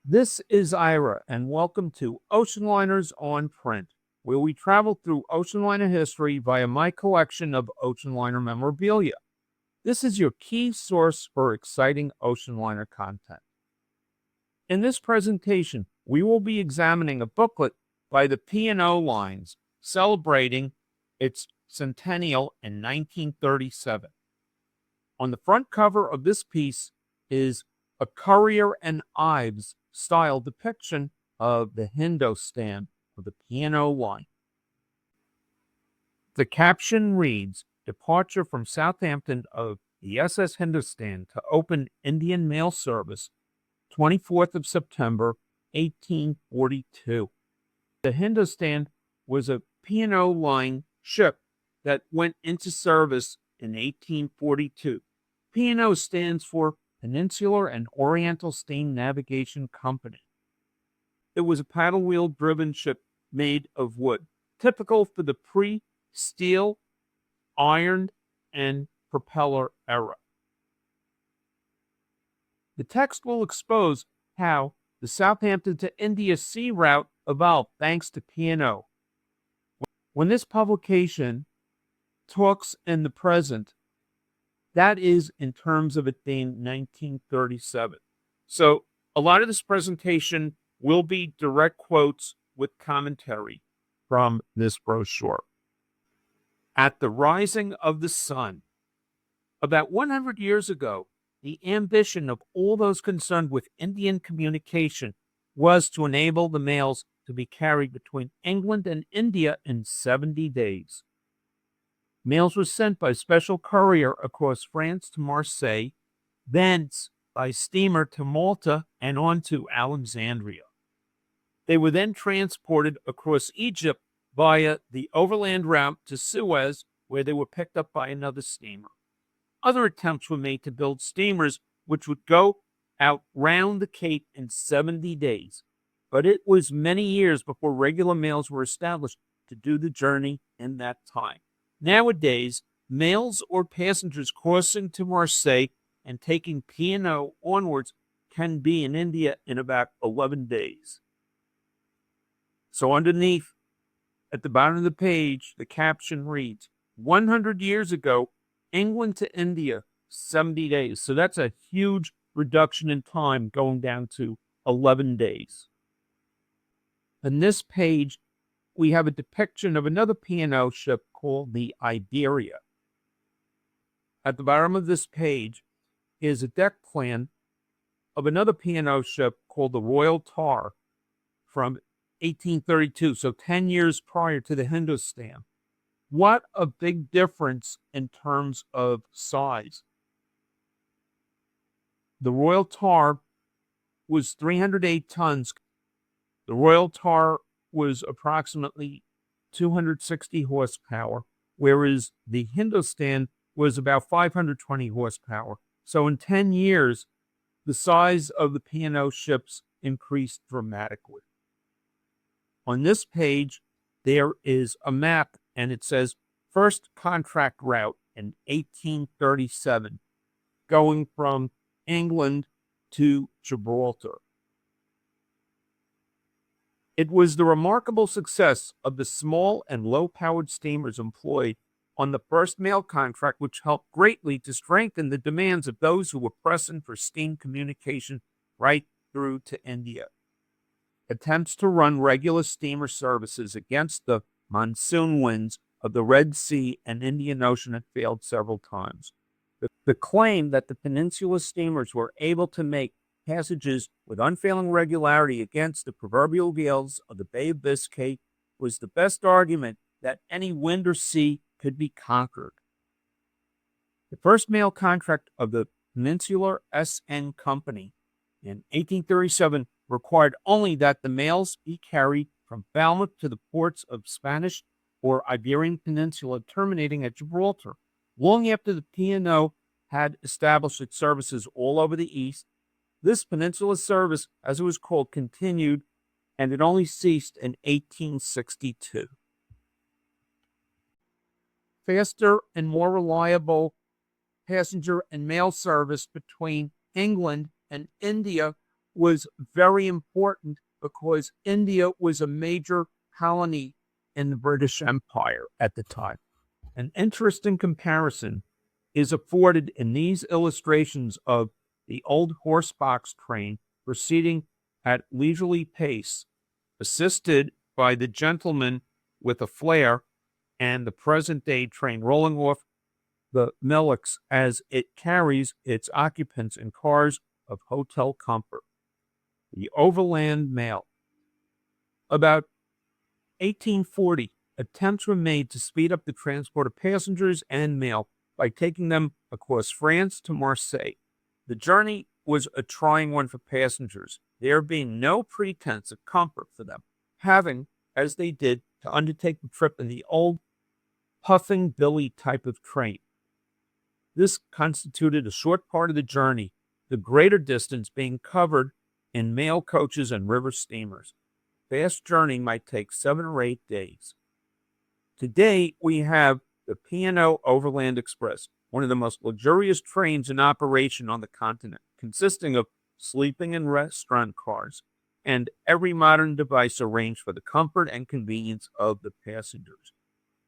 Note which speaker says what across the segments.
Speaker 1: This is Ira, and welcome to Ocean Liners on Print, where we travel through ocean liner history via my collection of ocean liner memorabilia. This is your key source for exciting ocean liner content. In this presentation, we will be examining a booklet by the P&O Lines celebrating its centennial in 1937. On the front cover of this piece is a Currier and Ives style depiction of the Hindostan of the P&O line. The caption reads, "Departure from Southampton of the SS Hindostan to open Indian mail service, 24th of September, 1842. The Hindostan was a P&O line ship that went into service in 1842. P&O stands for Peninsular and Oriental Steam Navigation Company. It was a paddle wheel driven ship made of wood, typical for the pre-steel, ironed, and propeller era. The text will expose how the Southampton to India sea route evolved thanks to P&O. When this publication talks in the present, that is in terms of it being 1937. So a lot of this presentation will be direct quotes with commentary from this brochure. At the rising of the sun, about 100 years ago, the ambition of all those concerned with Indian communication was to enable the mails to be carried between England and India in 70 days. Mails were sent by special courier across France to Marseille, thence by steamer to Malta and on to Alexandria. They were then transported across Egypt via the overland route to Suez, where they were picked up by another steamer. Other attempts were made to build steamers which would go out round the Cape in 70 days, but it was many years before regular mails were established to do the journey in that time. Nowadays, mails or passengers crossing to Marseille and taking P&O onwards can be in India in about 11 days. So underneath, at the bottom of the page, the caption reads, 100 years ago, England to India, 70 days. So that's a huge reduction in time, going down to 11 days. On this page, we have a depiction of another P&O ship called the Iberia. At the bottom of this page is a deck plan of another P&O ship called the Royal Tar from 1832, so 10 years prior to the Hindostan. What a big difference in terms of size. The Royal Tar was 308 tons. The Royal Tar was approximately 260 horsepower, whereas the Hindostan was about 520 horsepower. So in 10 years, the size of the P&O ships increased dramatically. On this page, there is a map, and it says first contract route in 1837, going from England to Gibraltar. It was the remarkable success of the small and low-powered steamers employed on the first mail contract which helped greatly to strengthen the demands of those who were pressing for steam communication right through to India. Attempts to run regular steamer services against the monsoon winds of the Red Sea and Indian Ocean had failed several times. The claim that the peninsula steamers were able to make passages with unfailing regularity against the proverbial gales of the Bay of Biscay was the best argument that any wind or sea could be conquered. The first mail contract of the Peninsular S.N. Company in 1837 required only that the mails be carried from Falmouth to the ports of Spanish or Iberian Peninsula terminating at Gibraltar. Long after the P&O had established its services all over the East, this peninsula service, as it was called, continued, and it only ceased in 1862. Faster and more reliable passenger and mail service between England and India was very important because India was a major colony in the British Empire at the time. An interesting comparison is afforded in these illustrations of the old horse box train proceeding at leisurely pace, assisted by the gentleman with a flare, and the present-day train rolling off the Melix as it carries its occupants in cars of hotel comfort. The overland mail. About 1840, attempts were made to speed up the transport of passengers and mail by taking them across France to Marseille. The journey was a trying one for passengers, there being no pretense of comfort for them, having, as they did, to undertake the trip in the old puffing billy type of train. This constituted a short part of the journey, the greater distance being covered in mail coaches and river steamers. Fast journey might take 7 or 8 days. Today, we have the P&O Overland Express, one of the most luxurious trains in operation on the continent, consisting of sleeping and restaurant cars, and every modern device arranged for the comfort and convenience of the passengers.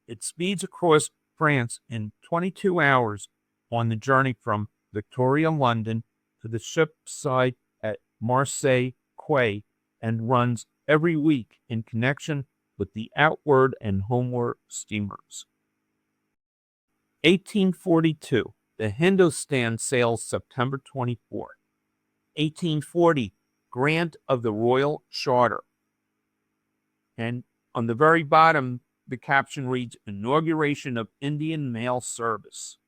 Speaker 1: It speeds across France in 22 hours on the journey from Victoria, London, to the ship side at Marseille Quay, and runs every week in connection with the outward and homeward steamers. 1842, the Hindostan sails September 24. 1840, grant of the Royal Charter. And on the very bottom, the caption reads, Inauguration of Indian Mail Service.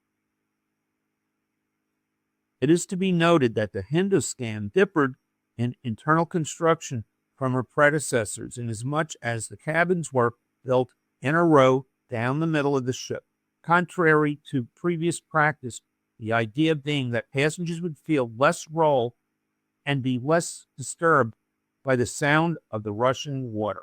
Speaker 1: It is to be noted that the Hindostan differed in internal construction from her predecessors, inasmuch as the cabins were built in a row down the middle of the ship. Contrary to previous practice, the idea being that passengers would feel less roll and be less disturbed by the sound of the rushing water.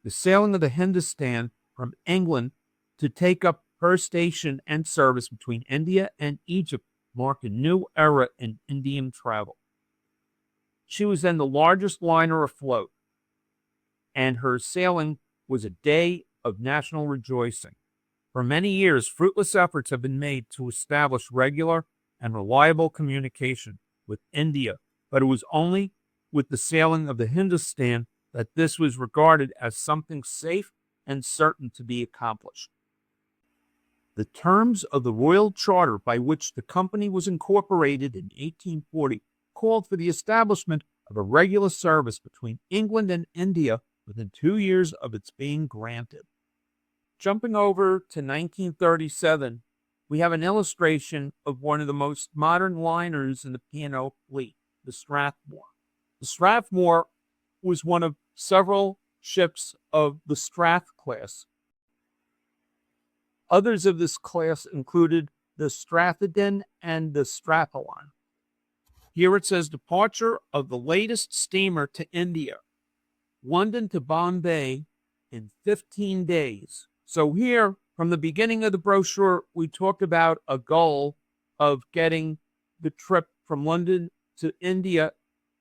Speaker 1: The sailing of the Hindostan from England to take up her station and service between India and Egypt marked a new era in Indian travel. She was then the largest liner afloat, and her sailing was a day of national rejoicing. For many years, fruitless efforts have been made to establish regular and reliable communication with India, but it was only with the sailing of the Hindostan that this was regarded as something safe and certain to be accomplished. The terms of the Royal Charter by which the company was incorporated in 1840 called for the establishment of a regular service between England and India within 2 years of its being granted. Jumping over to 1937, we have an illustration of one of the most modern liners in the P&O fleet, the Strathmore. The Strathmore was one of several ships of the Strath class. Others of this class included the Stratheden and the Strathalon. Here it says departure of the latest steamer to India, London to Bombay in 15 days. So here, from the beginning of the brochure, we talked about a goal of getting the trip from London to India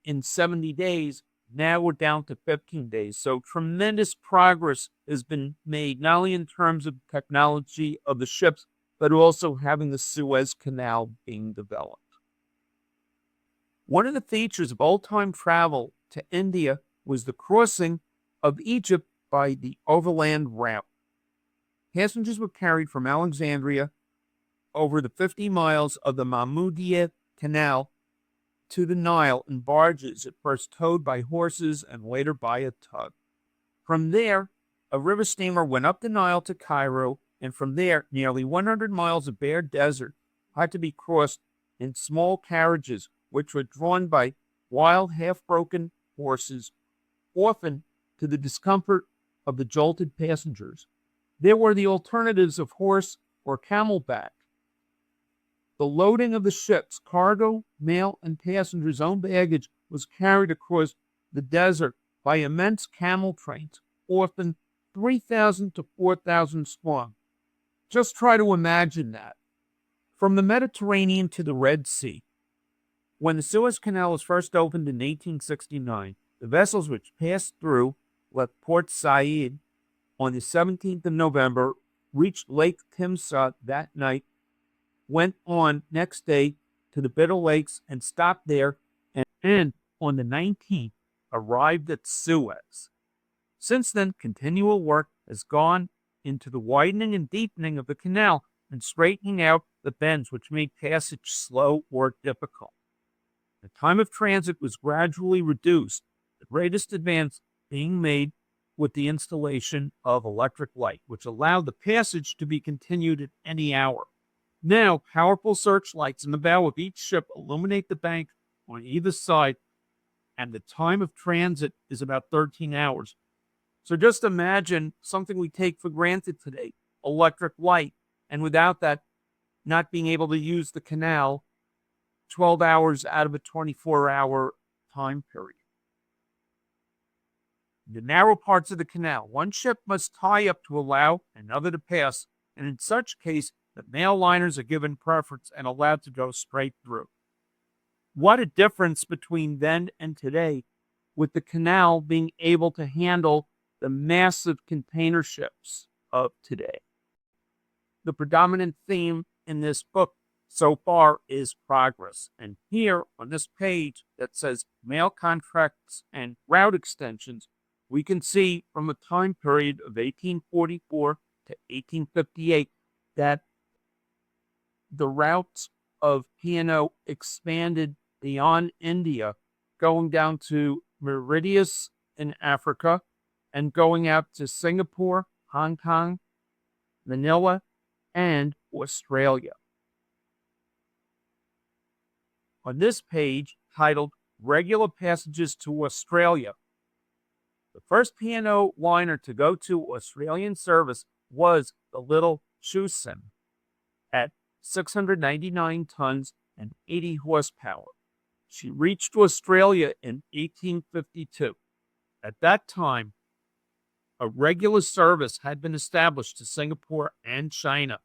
Speaker 1: in 70 days. Now we're down to 15 days. So tremendous progress has been made, not only in terms of technology of the ships, but also having the Suez Canal being developed. One of the features of old-time travel to India was the crossing of Egypt by the overland route. Passengers were carried from Alexandria over the 50 miles of the Mahmoudiya Canal to the Nile in barges, at first towed by horses and later by a tug. From there, a river steamer went up the Nile to Cairo, and from there, nearly 100 miles of bare desert had to be crossed in small carriages, which were drawn by wild, half-broken horses, often to the discomfort of the jolted passengers. There were the alternatives of horse or camelback. The loading of the ship's cargo, mail, and passengers' own baggage was carried across the desert by immense camel trains, often 3,000 to 4,000 strong. Just try to imagine that. From the Mediterranean to the Red Sea, When the Suez Canal was first opened in 1869, the vessels which passed through left Port Said on the 17th of November, reached Lake Timsah that night, went on next day to the Bitter Lakes and stopped there, and on the 19th arrived at Suez. Since then, continual work has gone into the widening and deepening of the canal and straightening out the bends which made passage slow or difficult. The time of transit was gradually reduced, the greatest advance being made with the installation of electric light, which allowed the passage to be continued at any hour. Now, powerful searchlights in the bow of each ship illuminate the bank on either side, and the time of transit is about 13 hours. So just imagine something we take for granted today, electric light, and without that, not being able to use the canal 12 hours out of a 24-hour time period. In the narrow parts of the canal, one ship must tie up to allow another to pass, and in such case, the mail liners are given preference and allowed to go straight through. What a difference between then and today, with the canal being able to handle the massive container ships of today. The predominant theme in this book so far is progress. And here on this page that says mail contracts and route extensions, we can see from a time period of 1844 to 1858 that the routes of P&O expanded beyond India, going down to Mauritius in Africa and going out to Singapore, Hong Kong, Manila, and Australia. On this page, titled Regular Passages to Australia, the first P&O liner to go to Australian service was the Little Shrinkage at 699 tons and 80 horsepower. She reached Australia in 1852. At that time, a regular service had been established to Singapore and China,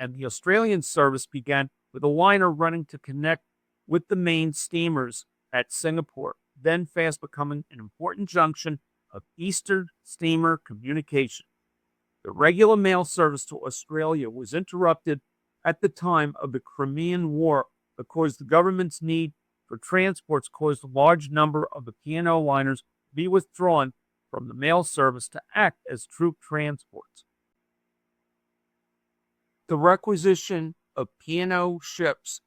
Speaker 1: and the Australian service began with a liner running to connect with the main steamers at Singapore, then fast becoming an important junction of Eastern steamer communication. The regular mail service to Australia was interrupted at the time of the Crimean War because the government's need for transports caused a large number of the P&O liners to be withdrawn from the mail service to act as troop transports. The requisition of P&O ships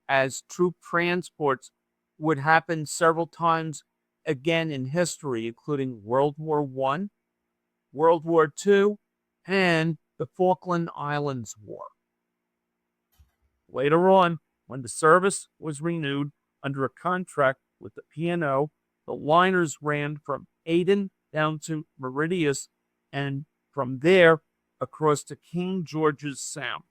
Speaker 1: as troop transports would happen several times again in history, including World War I, World War II, and the Falkland Islands War. Later on, when the service was renewed under a contract with the P&O, the liners ran from Aden down to Mauritius and from there across to King George's Sound.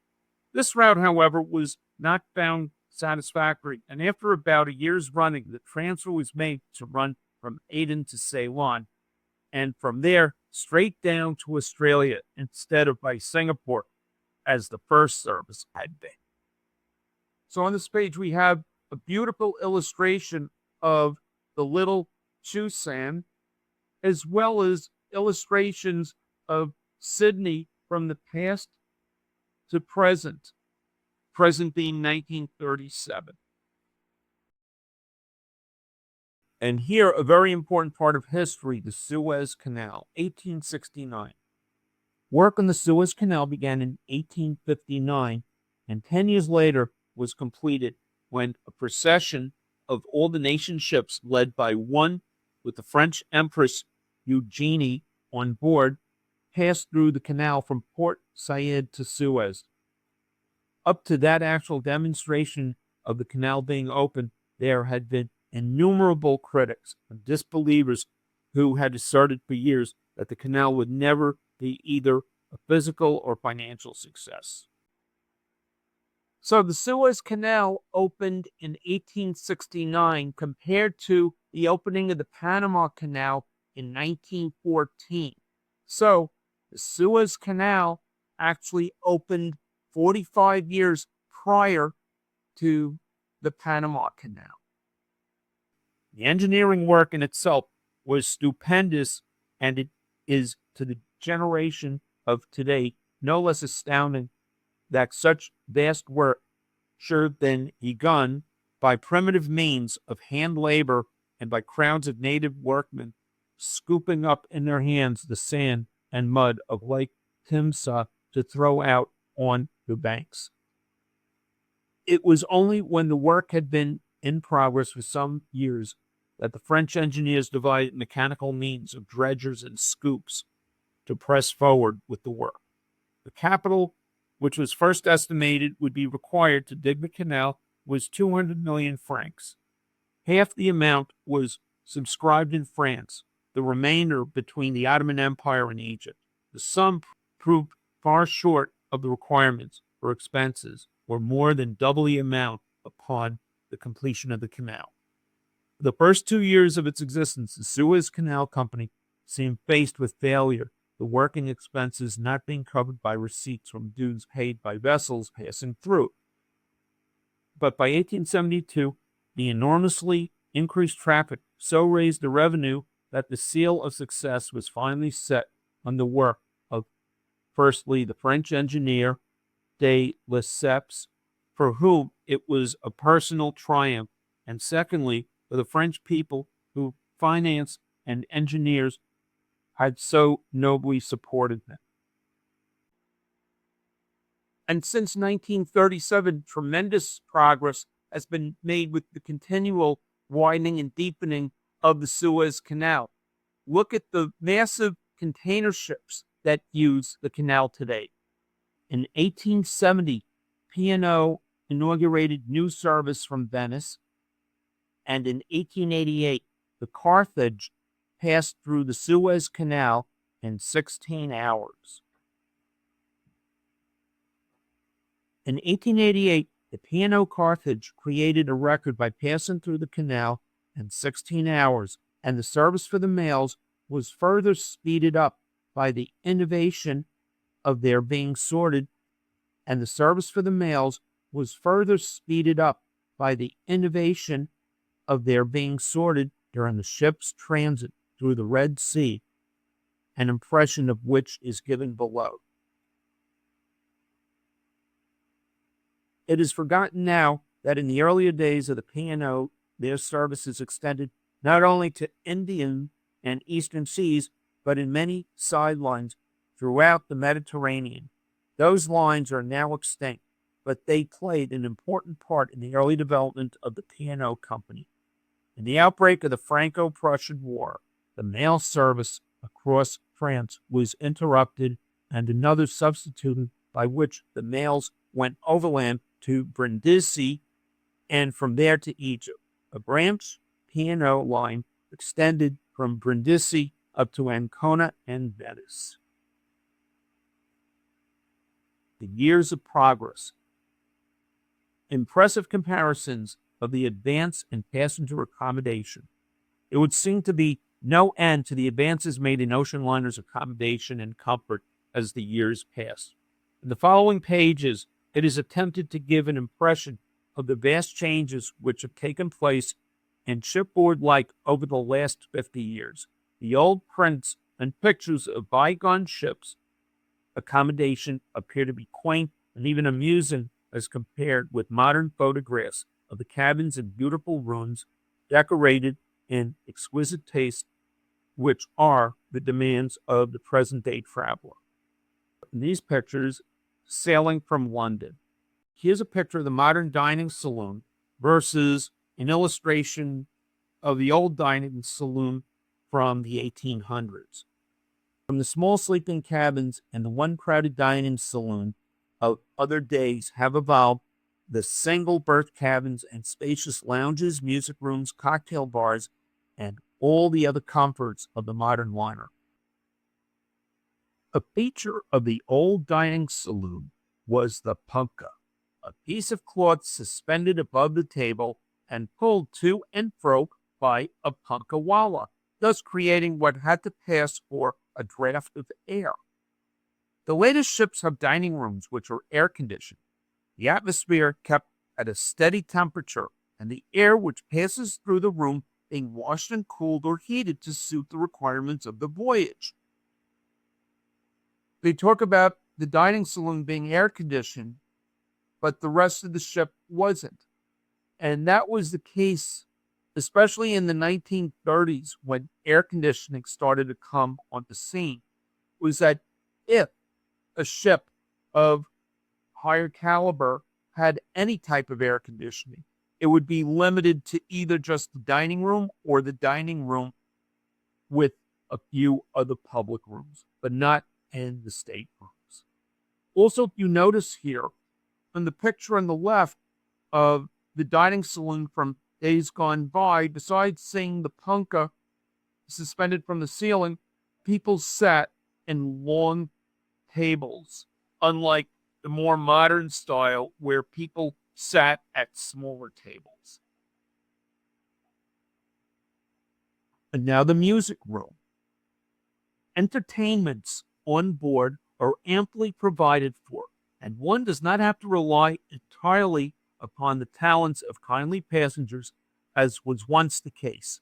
Speaker 1: This route, however, was not found satisfactory, and after about a year's running, the transfer was made to run from Aden to Ceylon, and from there straight down to Australia instead of by Singapore, as the first service had been. So on this page, we have a beautiful illustration of the Little Shrinkage, as well as illustrations of Sydney from the past to present being 1937. And here, a very important part of history, the Suez Canal, 1869. Work on the Suez Canal began in 1859, and 10 years later was completed when a procession of all the nation's ships, led by one with the French Empress Eugenie on board, passed through the canal from Port Said to Suez. Up to that actual demonstration of the canal being open, there had been innumerable critics and disbelievers who had asserted for years that the canal would never be either a physical or financial success. So the Suez Canal opened in 1869 compared to the opening of the Panama Canal in 1914. So the Suez Canal actually opened 45 years prior to the Panama Canal. The engineering work in itself was stupendous, and it is to the generation of today no less astounding that such vast work should have been begun by primitive means of hand labor and by crowds of native workmen scooping up in their hands the sand and mud of Lake Timsah to throw out on the banks. It was only when the work had been in progress for some years that the French engineers devised mechanical means of dredgers and scoops to press forward with the work. The capital, which was first estimated would be required to dig the canal, was 200 million francs. Half the amount was subscribed in France, the remainder between the Ottoman Empire and Egypt. The sum proved far short of the requirements for expenses, or more than double the amount upon the completion of the canal. For the first 2 years of its existence, the Suez Canal Company seemed faced with failure, the working expenses not being covered by receipts from dues paid by vessels passing through. But by 1872, the enormously increased traffic so raised the revenue that the seal of success was finally set on the work of, firstly, the French engineer de Lesseps, for whom it was a personal triumph, and secondly, for the French people who finance and engineers had so nobly supported them. And since 1937, tremendous progress has been made with the continual widening and deepening of the Suez Canal. Look at the massive container ships that use the canal today. In 1870, P&O inaugurated new service from Venice, and in 1888, the Carthage passed through the Suez Canal in 16 hours. In 1888, the P&O Carthage created a record by passing through the canal in 16 hours, and the service for the mails was further speeded up by the innovation of their being sorted, and the service for the mails was further speeded up by the innovation of their being sorted during the ship's transit through the Red Sea, an impression of which is given below. It is forgotten now that in the earlier days of the P&O, their services extended not only to Indian and Eastern seas, but in many sidelines throughout the Mediterranean. Those lines are now extinct, but they played an important part in the early development of the P&O Company. In the outbreak of the Franco-Prussian War, the mail service across France was interrupted and another substituted, by which the mails went overland to Brindisi and from there to Egypt. A branch P&O line extended from Brindisi up to Ancona and Venice. The years of progress. Impressive comparisons of the advance in passenger accommodation. It would seem to be no end to the advances made in ocean liners' accommodation and comfort as the years passed. In the following pages, it is attempted to give an impression of the vast changes which have taken place in shipboard life over the last 50 years. The old prints and pictures of bygone ships' accommodation appear to be quaint and even amusing as compared with modern photographs of the cabins in beautiful rooms decorated in exquisite taste, which are the demands of the present-day traveler. In these pictures, sailing from London. Here's a picture of the modern dining saloon versus an illustration of the old dining saloon from the 1800s. From the small sleeping cabins and the one crowded dining saloon of other days have evolved the single berth cabins and spacious lounges, music rooms, cocktail bars, and all the other comforts of the modern liner. A feature of the old dining saloon was the punkah, a piece of cloth suspended above the table and pulled to and fro by a punkah-wallah, thus creating what had to pass for a draft of air. The latest ships have dining rooms which are air-conditioned. The atmosphere kept at a steady temperature, and the air which passes through the room being washed and cooled or heated to suit the requirements of the voyage. They talk about the dining saloon being air conditioned, but the rest of the ship wasn't. And that was the case, especially in the 1930s when air conditioning started to come on the scene, was that if a ship of higher caliber had any type of air conditioning, it would be limited to either just the dining room or the dining room with a few other public rooms, but not in the staterooms. Also, you notice here in the picture on the left of the dining saloon from days gone by, besides seeing the punka suspended from the ceiling, people sat in long tables, unlike the more modern style where people sat at smaller tables. And now the music room. Entertainments on board are amply provided for, and one does not have to rely entirely upon the talents of kindly passengers, as was once the case.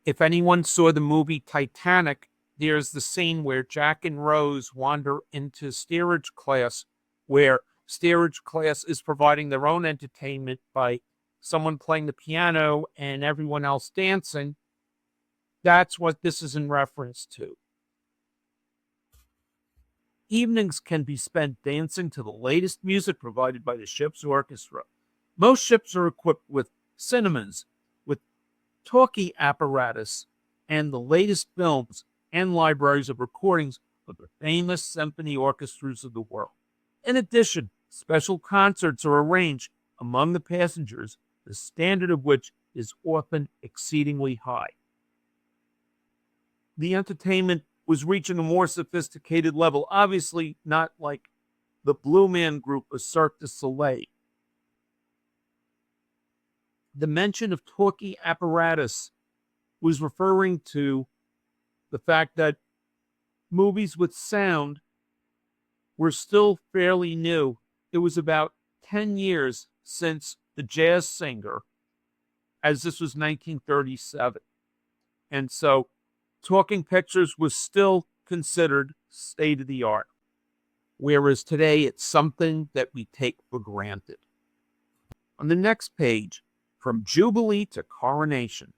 Speaker 1: If anyone saw the movie Titanic, there's the scene where Jack and Rose wander into steerage class, where steerage class is providing their own entertainment by someone playing the piano and everyone else dancing. That's what this is in reference to. Evenings can be spent dancing to the latest music provided by the ship's orchestra. Most ships are equipped with cinemas, with talkie apparatus, and the latest films and libraries of recordings of the famous symphony orchestras of the world. In addition, special concerts are arranged among the passengers, the standard of which is often exceedingly high. The entertainment was reaching a more sophisticated level, obviously not like the Blue Man Group or Cirque du Soleil. The mention of talkie apparatus was referring to the fact that movies with sound were still fairly new. It was about 10 years since The Jazz Singer, as this was 1937. And so talking pictures was still considered state of the art, whereas today it's something that we take for granted. On the next page, from Jubilee to Coronation.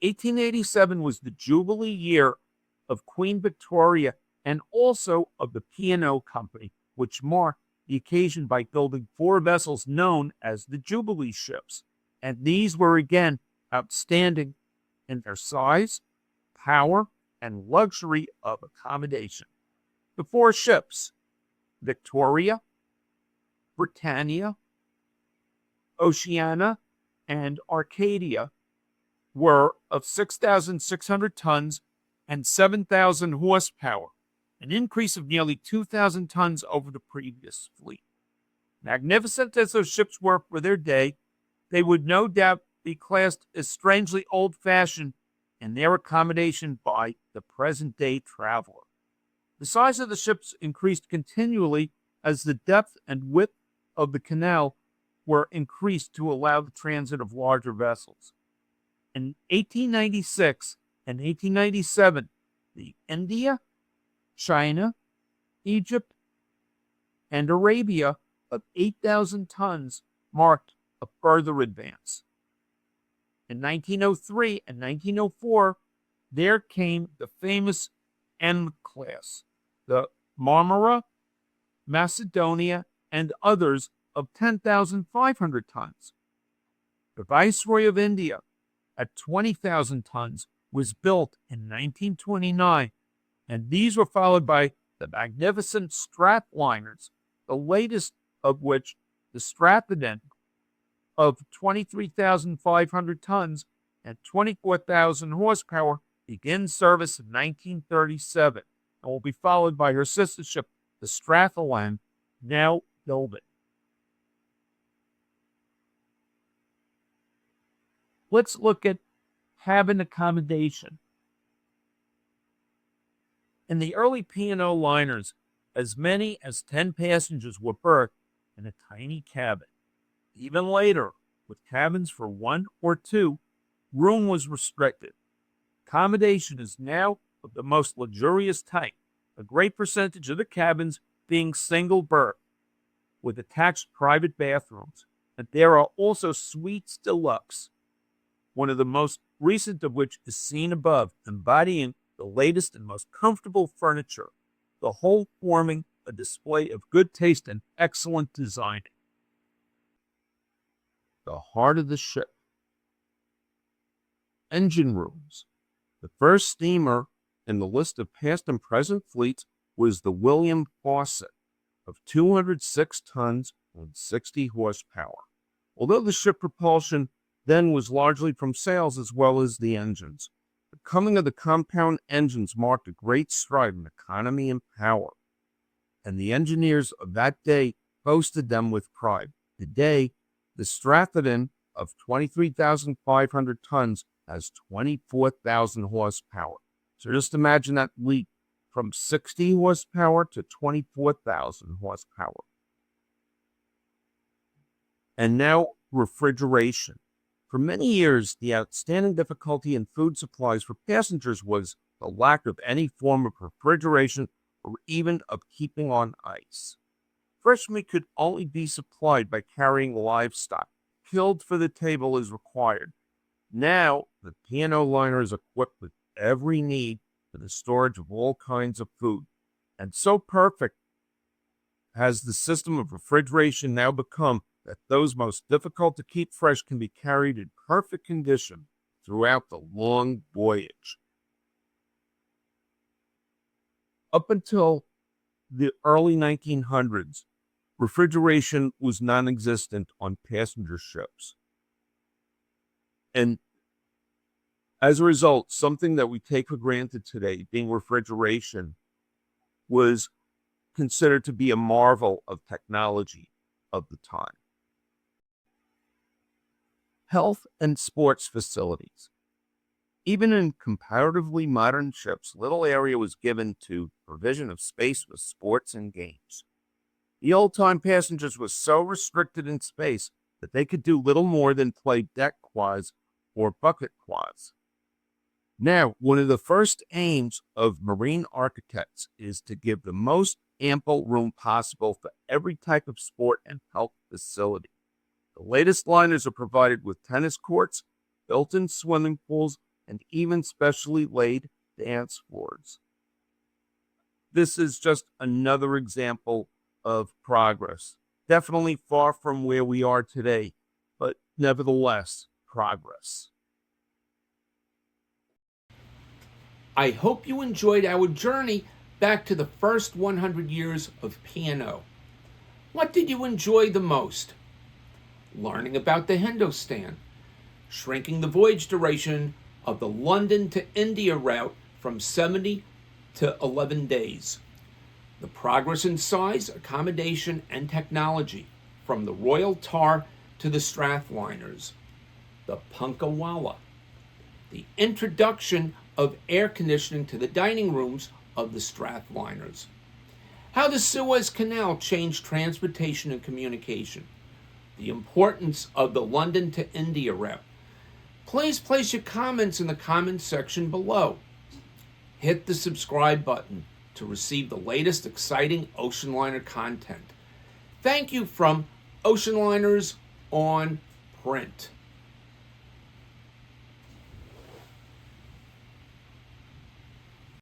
Speaker 1: 1887 was the Jubilee year of Queen Victoria and also of the P&O Company, which marked the occasion by building 4 vessels known as the Jubilee ships. And these were again outstanding in their size, power, and luxury of accommodation. The 4 ships, Victoria, Britannia, Oceania, and Arcadia, were of 6,600 tons and 7,000 horsepower, an increase of nearly 2,000 tons over the previous fleet. Magnificent as those ships were for their day, they would no doubt be classed as strangely old-fashioned in their accommodation by the present-day traveler. The size of the ships increased continually as the depth and width of the canal were increased to allow the transit of larger vessels. In 1896 and 1897, the India, China, Egypt, and Arabia of 8,000 tons marked a further advance. In 1903 and 1904, there came the famous M class, the Marmara, Macedonia, and others of 10,500 tons. The Viceroy of India, at 20,000 tons, was built in 1929, and these were followed by the magnificent Strath liners, the latest of which, the Strathident, of 23,500 tons and 24,000 horsepower, begins service in 1937 and will be followed by her sister ship, the Strathallan, now building. Let's look at cabin accommodation. In the early P&O liners, as many as 10 passengers were berthed in a tiny cabin. Even later, with cabins for 1 or 2, room was restricted. Accommodation is now of the most luxurious type, a great percentage of the cabins being single berth with attached private bathrooms. And there are also suites deluxe, one of the most recent of which is seen above, embodying the latest and most comfortable furniture, the whole forming a display of good taste and excellent design. The heart of the ship. Engine rooms. The first steamer in the list of past and present fleets was the William Fawcett of 206 tons and 60 horsepower. Although the ship propulsion then was largely from sails as well as the engines, the coming of the compound engines marked a great stride in economy and power, and the engineers of that day boasted them with pride. Today, the Strath of 23,500 tons has 24,000 horsepower. So just imagine that leap from 60 horsepower to 24,000 horsepower. And now, refrigeration. For many years, the outstanding difficulty in food supplies for passengers was the lack of any form of refrigeration or even of keeping on ice. Fresh meat could only be supplied by carrying livestock, killed for the table as required. Now, the P&O liner is equipped with every need for the storage of all kinds of food. And so perfect has the system of refrigeration now become that those most difficult to keep fresh can be carried in perfect condition throughout the long voyage. Up until the early 1900s, refrigeration was non-existent on passenger ships. And as a result, something that we take for granted today, being refrigeration, was considered to be a marvel of technology of the time. Health and sports facilities. Even in comparatively modern ships, little area was given to provision of space for sports and games. The old-time passengers were so restricted in space that they could do little more than play deck quads or bucket quads. Now, one of the first aims of marine architects is to give the most ample room possible for every type of sport and health facility. The latest liners are provided with tennis courts, built-in swimming pools, and even specially laid dance floors. This is just another example of progress. Definitely far from where we are today, but nevertheless, progress.
Speaker 2: I hope you enjoyed our journey back to the first 100 years of P&O. What did you enjoy the most? Learning about the Hindostan, shrinking the voyage duration of the London to India route from 70 to 11 days, the progress in size, accommodation, and technology from the Royal Tar to the Strath liners, the Punkawalla, the introduction of air conditioning to the dining rooms of the Strath liners, how the Suez Canal changed transportation and communication, the importance of the London to India route. Please place your comments in the comments section below. Hit the subscribe button to receive the latest exciting ocean liner content. Thank you from Ocean Liners on Print.